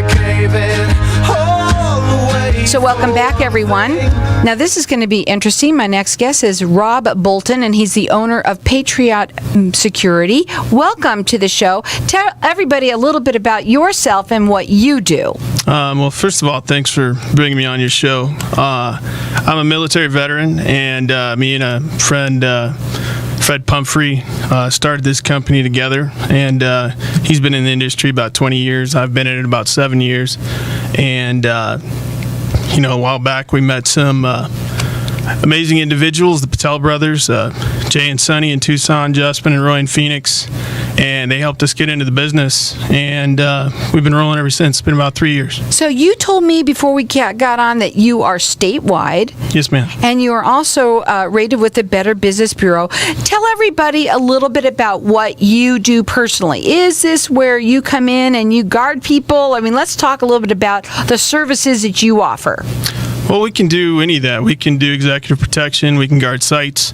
I gave it all away. So welcome back, everyone. Now, this is going to be interesting. My next guest is Rob Bolton, and he's the owner of Patriot Security. Welcome to the show. Tell everybody a little bit about yourself and what you do. Well, first of all, thanks for bringing me on your show. I'm a military veteran, and me and a friend, Fred Pumphrey, started this company together, and he's been in the industry about 20 years. I've been in it about 7 years, and a while back we met some amazing individuals, the Patel brothers, Jay and Sonny in Tucson, Justin and Roy in Phoenix, and they helped us get into the business, and we've been rolling ever since. It's been about 3 years. So you told me before we got on that you are statewide. Yes, ma'am. And you are also rated with the Better Business Bureau. Tell everybody a little bit about what you do personally. Is this where you come in and you guard people? I mean, let's talk a little bit about the services that you offer. Well, we can do any of that. We can do executive protection. We can guard sites.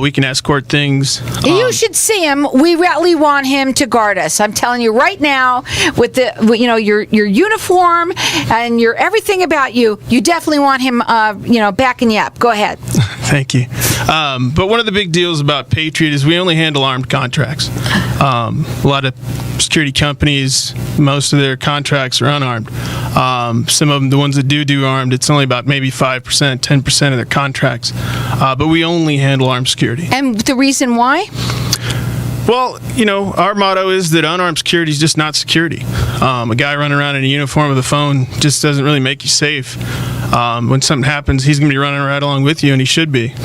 We can escort things. You should see him. We really want him to guard us. I'm telling you right now, with your uniform and your everything about you, you definitely want him, backing you up. Go ahead. Thank you. But one of the big deals about Patriot is we only handle armed contracts. A lot of security companies, most of their contracts are unarmed. Some of them, the ones that do armed, it's only about maybe 5%, 10% of their contracts. But we only handle armed security. And the reason why? Well, our motto is that unarmed security is just not security. A guy running around in a uniform with a phone just doesn't really make you safe. When something happens, he's going to be running right along with you, and he should be.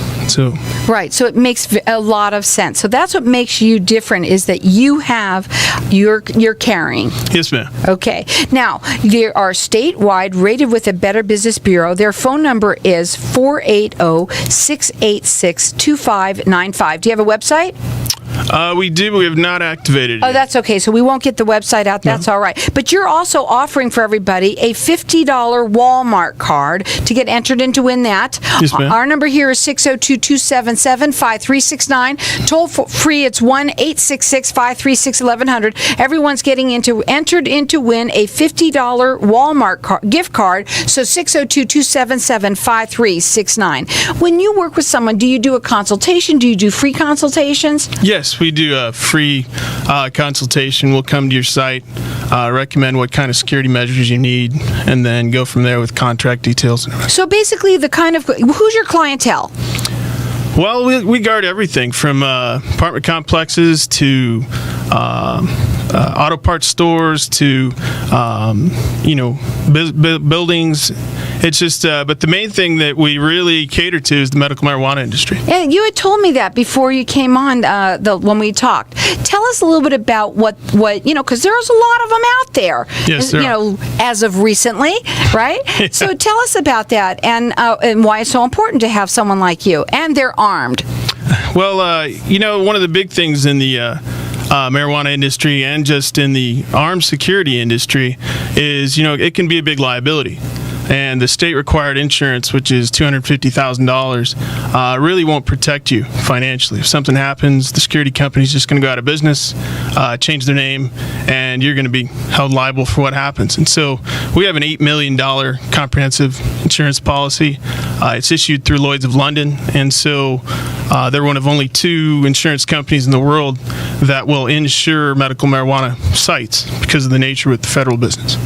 Right, so it makes a lot of sense. So that's what makes you different, is that you have you're carrying. Yes, ma'am. Okay. Now, they are statewide, rated with the Better Business Bureau. Their phone number is 480-686-2595. Do you have a website? We do, but we have not activated it. Oh, that's okay. So we won't get the website out. That's all right. But you're also offering for everybody a $50 Walmart card to get entered in to win that. Yes, ma'am. Our number here is 602-277-5369. Toll free, it's 1-866-536-1100. Everyone's getting entered in to win a $50 Walmart gift card. So 602-277-5369. When you work with someone, do you do a consultation? Do you do free consultations? Yes, we do a free consultation. We'll come to your site, recommend what kind of security measures you need, and then go from there with contract details. So basically, who's your clientele? Well, we guard everything from apartment complexes to auto parts stores to buildings. It's just, but the main thing that we really cater to is the medical marijuana industry. Yeah, you had told me that before you came on when we talked. Tell us a little bit about what because there's a lot of them out there. Yes, there are. As of recently, right? Yeah. So tell us about that and why it's so important to have someone like you, and they're armed. Well, one of the big things in the marijuana industry and just in the armed security industry is, it can be a big liability. And the state-required insurance, which is $250,000, really won't protect you financially. If something happens, the security company's just going to go out of business, change their name, and you're going to be held liable for what happens. And so we have an $8 million comprehensive insurance policy. It's issued through Lloyd's of London, and so they're one of only 2 insurance companies in the world that will insure medical marijuana sites because of the nature with the federal business.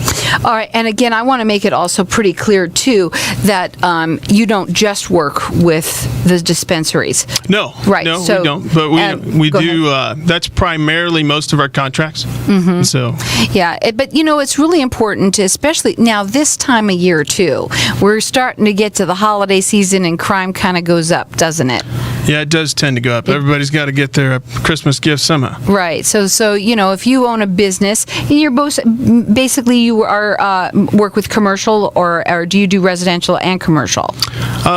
All right, and again, I want to make it also pretty clear, too, that you don't just work with the dispensaries. No. Right. No, so, we don't. But we do, that's primarily most of our contracts. Mm-hmm. So. Yeah, but, it's really important, especially now this time of year, too. We're starting to get to the holiday season and crime kind of goes up, doesn't it? Yeah, it does tend to go up. Everybody's got to get their Christmas gift somehow. Right. So if you own a business, and you're both basically you are work with commercial or or do you do residential and commercial?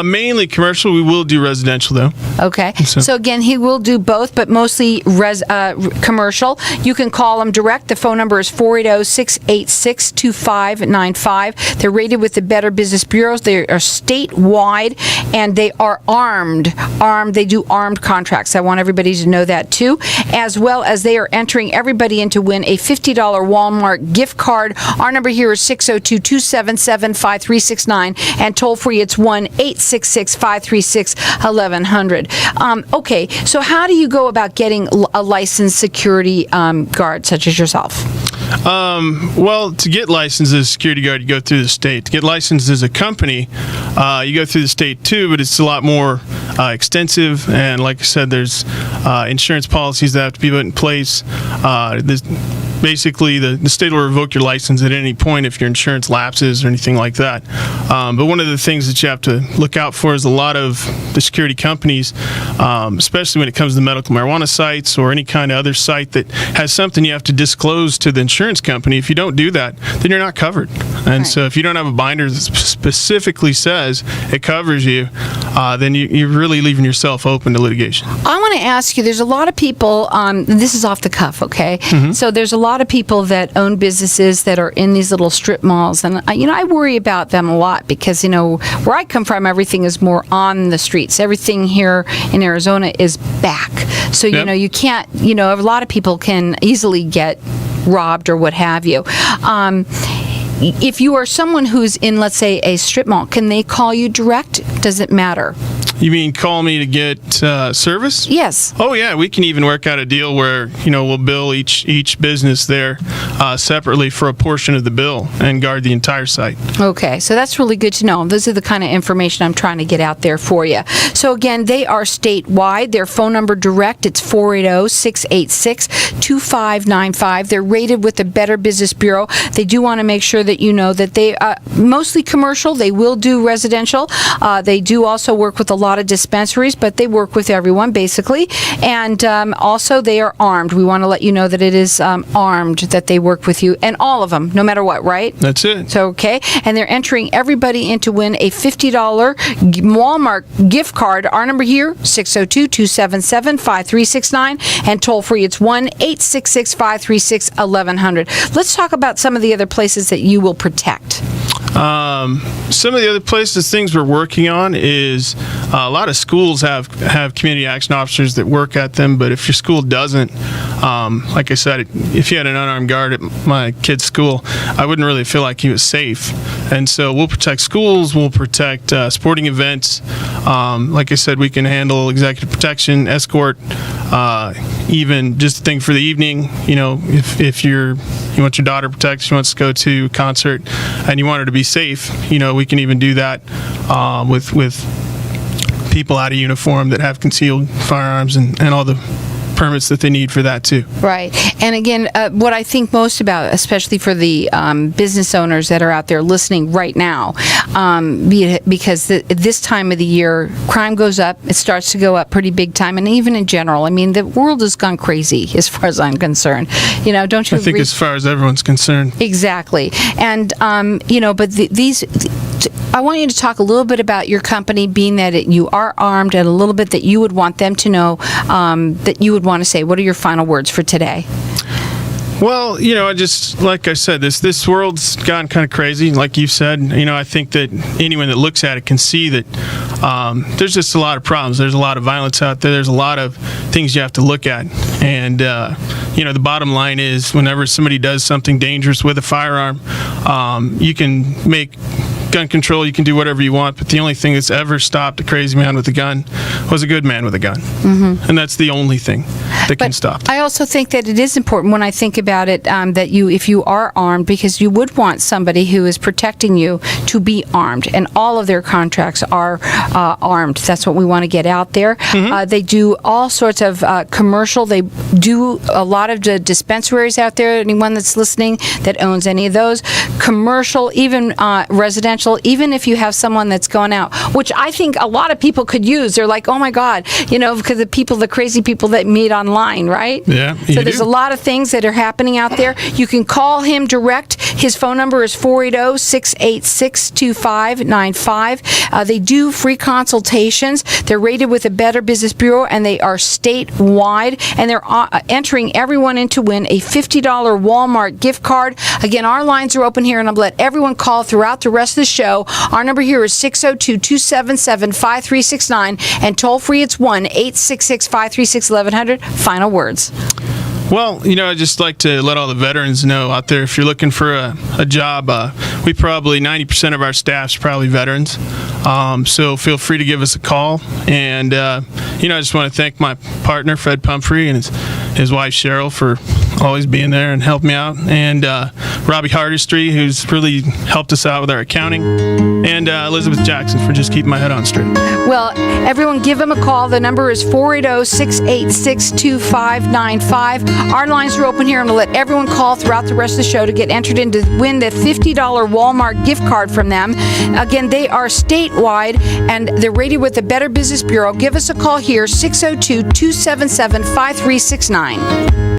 Mainly commercial. We will do residential, though. Okay. So again, he will do both, but mostly commercial. You can call him direct. The phone number is 480-686-2595. They're rated with the Better Business Bureaus. They are statewide, and they are armed. They do armed contracts. I want everybody to know that too, as well as they are entering everybody in to win a $50 Walmart gift card. Our number here is 602-277-5369, and toll free it's 1-866-536-1100. Okay, so how do you go about getting a licensed security guard such as yourself? Well, to get licensed as a security guard, you go through the state. To get licensed as a company, you go through the state too, but it's a lot more extensive. And like I said, there's insurance policies that have to be put in place. Basically, the state will revoke your license at any point if your insurance lapses or anything like that. But one of the things that you have to look out for is a lot of the security companies, especially when it comes to medical marijuana sites or any kind of other site that has something you have to disclose to the insurance company. If you don't do that, then you're not covered. And so if you don't have a binder that specifically says it covers you, then you're really leaving yourself open to litigation. I want to ask you, there's a lot of people, this is off the cuff, okay? So there's a lot of people that own businesses that are in these little strip malls, and I worry about them a lot because where I come from, everything is more on the streets. Everything here in Arizona is back, so you can't. A lot of people can easily get robbed or what have you. If you are someone who's in, let's say, a strip mall, can they call you direct? Does it matter? You mean call me to get service? Yes. Oh yeah, we can even work out a deal where we'll bill each business there separately for a portion of the bill and guard the entire site. Okay, so that's really good to know. This is the kind of information I'm trying to get out there for you. So again, they are statewide. Their phone number direct, it's 480-686-2595. They're rated with the Better Business Bureau. They do want to make sure that you know that they mostly commercial. They will do residential. They do also work with a lot of dispensaries, but they work with everyone basically. And also they are armed. We want to let you know that it is armed, that they work with you, and all of them, no matter what, right? That's it. So, okay. And they're entering everybody in to win a $50 Walmart gift card. Our number here, 602-277-5369, and toll free, it's 1-866-536-1100. Let's talk about some of the other places that you will protect. Some of the other places, things we're working on is a lot of schools have community action officers that work at them, but if your school doesn't, like I said, if you had an unarmed guard at my kid's school, I wouldn't really feel like he was safe. And so we'll protect schools, we'll protect sporting events. Like I said, we can handle executive protection, escort, even just a thing for the evening. If you want your daughter protected, she wants to go to a concert, and you want her to be safe, we can even do that with people out of uniform that have concealed firearms and all the permits that they need for that too. Right. And again, what I think most about, especially for the business owners that are out there listening right now, because this time of the year, crime goes up. It starts to go up pretty big time. And even in general, the world has gone crazy as far as I'm concerned. Don't you I think agree? As far as everyone's concerned. Exactly. And, but these... I want you to talk a little bit about your company, being that you are armed, and a little bit that you would want them to know, that you would want to say. What are your final words for today? Well, like I said, this world's gotten kind of crazy, like you said. I think that anyone that looks at it can see that there's just a lot of problems. There's a lot of violence out there. There's a lot of things you have to look at. And, the bottom line is whenever somebody does something dangerous with a firearm, you can make gun control, you can do whatever you want, but the only thing that's ever stopped a crazy man with a gun was a good man with a gun. Mm-hmm. And that's the only thing that can stop. I also think that it is important when I think about it, that if you are armed, because you would want somebody who is protecting you to be armed, and all of their contracts are armed. That's what we want to get out there. Mm-hmm. They do all sorts of commercial. They do a lot of the dispensaries out there. Anyone that's listening that owns any of those, commercial, even residential. Even if you have someone that's going out, which I think a lot of people could use. They're like, oh my God, because the crazy people that meet online, right? Yeah. So there's a lot of things that are happening out there. You can call him direct. His phone number is 480-686-2595. They do free consultations. They're rated with the Better Business Bureau, and they are statewide, and they're entering everyone in to win a $50 Walmart gift card. Again, our lines are open here, and I'll let everyone call throughout the rest of the show. Our number here is 602-277-5369, and toll free it's 1-866-536-1100. Final words. Well, I'd just like to let all the veterans know out there, if you're looking for a job, we probably 90% of our staff's probably veterans. So feel free to give us a call. And, I just want to thank my partner, Fred Pumphrey, and his wife, Cheryl, for always being there and helping me out. And Robbie Hardistry, who's really helped us out with our accounting. And Elizabeth Jackson for just keeping my head on straight. Well, everyone give them a call. The number is 480-686-2595. Our lines are open here. I'm going to let everyone call throughout the rest of the show to get entered in to win the $50 Walmart gift card from them. Again, they are statewide, and they're rated with the Better Business Bureau. Give us a call here, 602-277-5369.